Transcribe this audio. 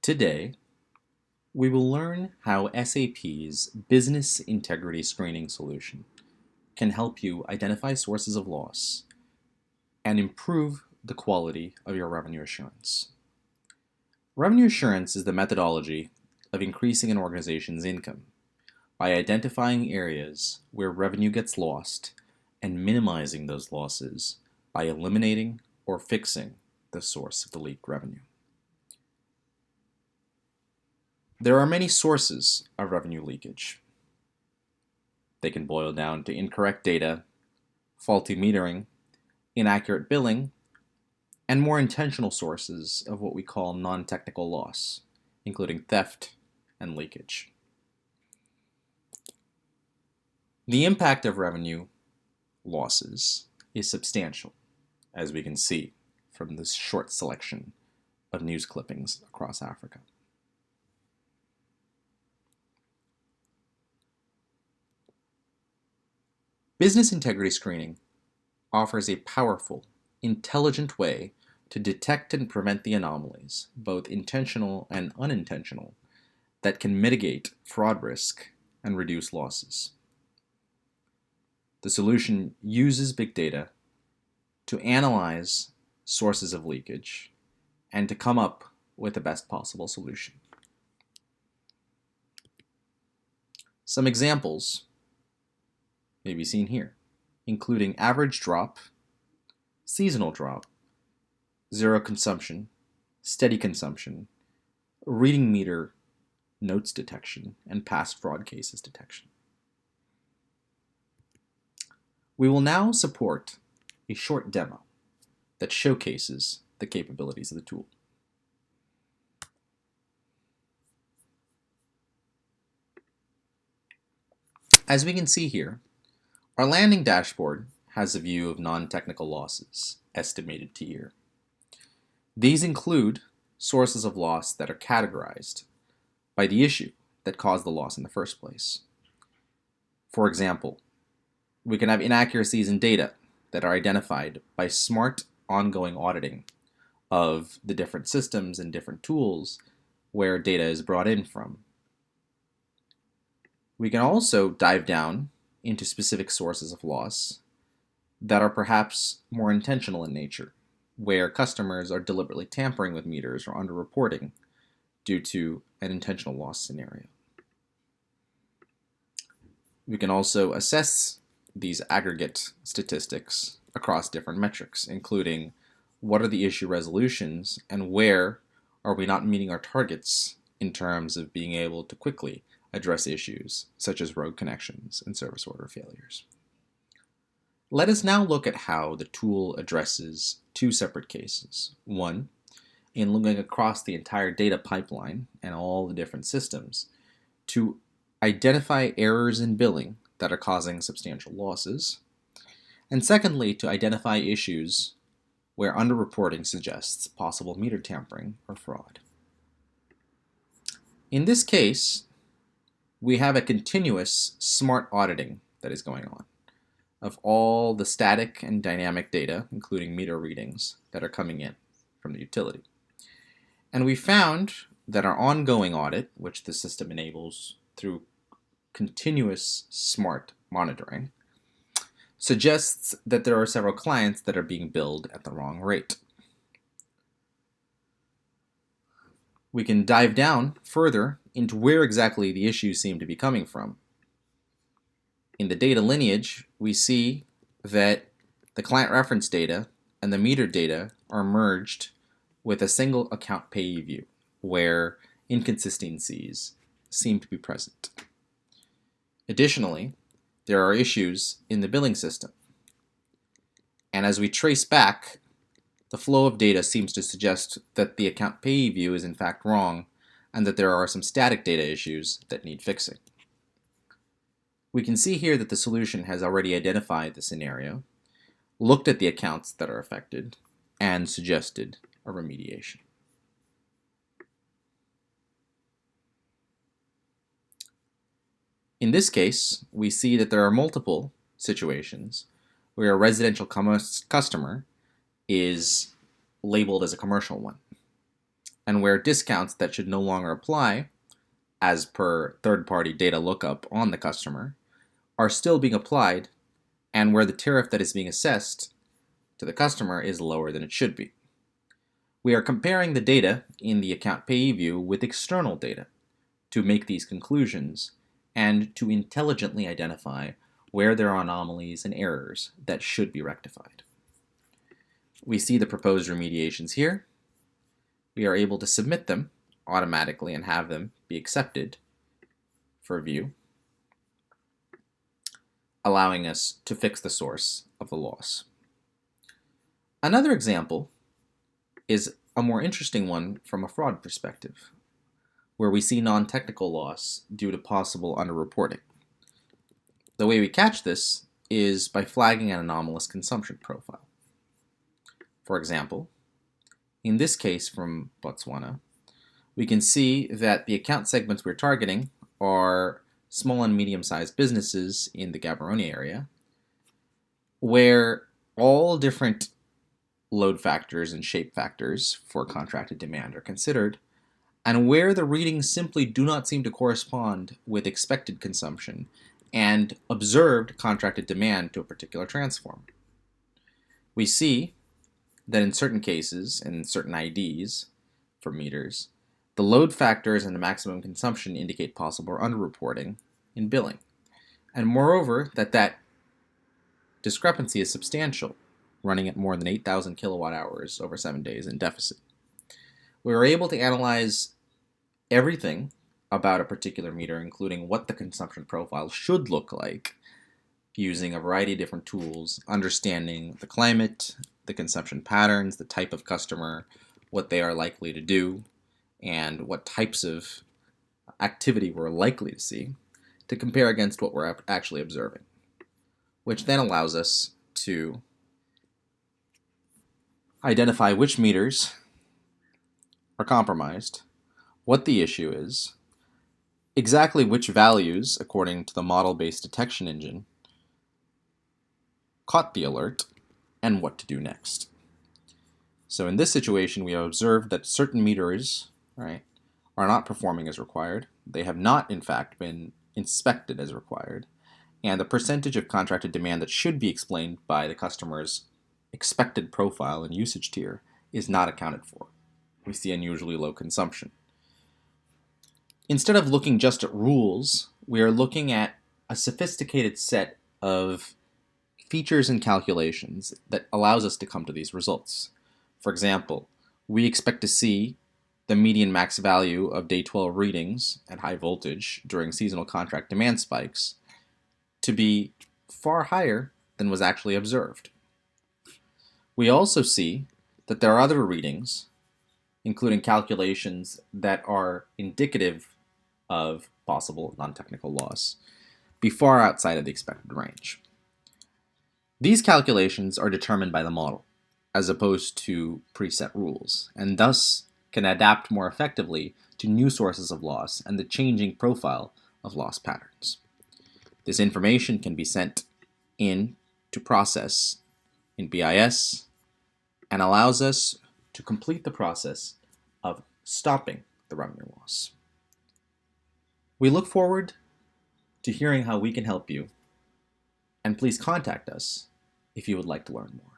Today, we will learn how SAP's Business Integrity Screening solution can help you identify sources of loss and improve the quality of your revenue assurance. Revenue assurance is the methodology of increasing an organization's income by identifying areas where revenue gets lost and minimizing those losses by eliminating or fixing the source of the leaked revenue. There are many sources of revenue leakage. They can boil down to incorrect data, faulty metering, inaccurate billing, and more intentional sources of what we call non-technical loss, including theft and leakage. The impact of revenue losses is substantial, as we can see from this short selection of news clippings across Africa. Business integrity screening offers a powerful, intelligent way to detect and prevent the anomalies, both intentional and unintentional, that can mitigate fraud risk and reduce losses. The solution uses big data to analyze sources of leakage and to come up with the best possible solution. Some examples may be seen here, including average drop, seasonal drop, zero consumption, steady consumption, reading meter notes detection, and past fraud cases detection. We will now support a short demo that showcases the capabilities of the tool. As we can see here, our landing dashboard has a view of non-technical losses estimated to year. These include sources of loss that are categorized by the issue that caused the loss in the first place. For example, we can have inaccuracies in data that are identified by smart ongoing auditing of the different systems and different tools where data is brought in from. We can also dive down into specific sources of loss that are perhaps more intentional in nature, where customers are deliberately tampering with meters or underreporting due to an intentional loss scenario. We can also assess these aggregate statistics across different metrics, including what are the issue resolutions and where are we not meeting our targets in terms of being able to quickly address issues such as rogue connections and service order failures. Let us now look at how the tool addresses two separate cases. One, in looking across the entire data pipeline and all the different systems to identify errors in billing that are causing substantial losses. And secondly, to identify issues where underreporting suggests possible meter tampering or fraud. In this case, we have a continuous smart auditing that is going on of all the static and dynamic data, including meter readings, that are coming in from the utility. And we found that our ongoing audit, which the system enables through continuous smart monitoring, suggests that there are several clients that are being billed at the wrong rate. We can dive down further into where exactly the issues seem to be coming from. In the data lineage, we see that the client reference data and the meter data are merged with a single account payee view, where inconsistencies seem to be present. Additionally, there are issues in the billing system. And as we trace back, the flow of data seems to suggest that the account payee view is in fact wrong and that there are some static data issues that need fixing. We can see here that the solution has already identified the scenario, looked at the accounts that are affected, and suggested a remediation. In this case, we see that there are multiple situations where a residential customer is labeled as a commercial one. and where discounts that should no longer apply, as per third-party data lookup on the customer, are still being applied, and where the tariff that is being assessed to the customer is lower than it should be. We are comparing the data in the account payee view with external data to make these conclusions and to intelligently identify where there are anomalies and errors that should be rectified. We see the proposed remediations here. We are able to submit them automatically and have them be accepted for review, allowing us to fix the source of the loss. Another example is a more interesting one from a fraud perspective, where we see non-technical loss due to possible underreporting. The way we catch this is by flagging an anomalous consumption profile. For example, in this case from Botswana, we can see that the account segments we're targeting are small and medium-sized businesses in the Gaborone area, where all different load factors and shape factors for contracted demand are considered, and where the readings simply do not seem to correspond with expected consumption and observed contracted demand to a particular transform. We see that in certain cases, in certain IDs for meters, the load factors and the maximum consumption indicate possible underreporting in billing. And moreover, that discrepancy is substantial, running at more than 8,000 kilowatt hours over 7 days in deficit. We were able to analyze everything about a particular meter, including what the consumption profile should look like, using a variety of different tools, understanding the climate, the consumption patterns, the type of customer, what they are likely to do, and what types of activity we're likely to see, to compare against what we're actually observing, which then allows us to identify which meters are compromised, what the issue is, exactly which values, according to the model-based detection engine, caught the alert, and what to do next. So in this situation, we have observed that certain meters, are not performing as required. They have not, in fact, been inspected as required, and the percentage of contracted demand that should be explained by the customer's expected profile and usage tier is not accounted for. We see unusually low consumption. Instead of looking just at rules, we are looking at a sophisticated set of features and calculations that allows us to come to these results. For example, we expect to see the median max value of day 12 readings at high voltage during seasonal contract demand spikes to be far higher than was actually observed. We also see that there are other readings, including calculations that are indicative of possible non-technical loss, be far outside of the expected range. These calculations are determined by the model, as opposed to preset rules, and thus can adapt more effectively to new sources of loss and the changing profile of loss patterns. This information can be sent in to process in BIS and allows us to complete the process of stopping the revenue loss. We look forward to hearing how we can help you, and please contact us if you would like to learn more.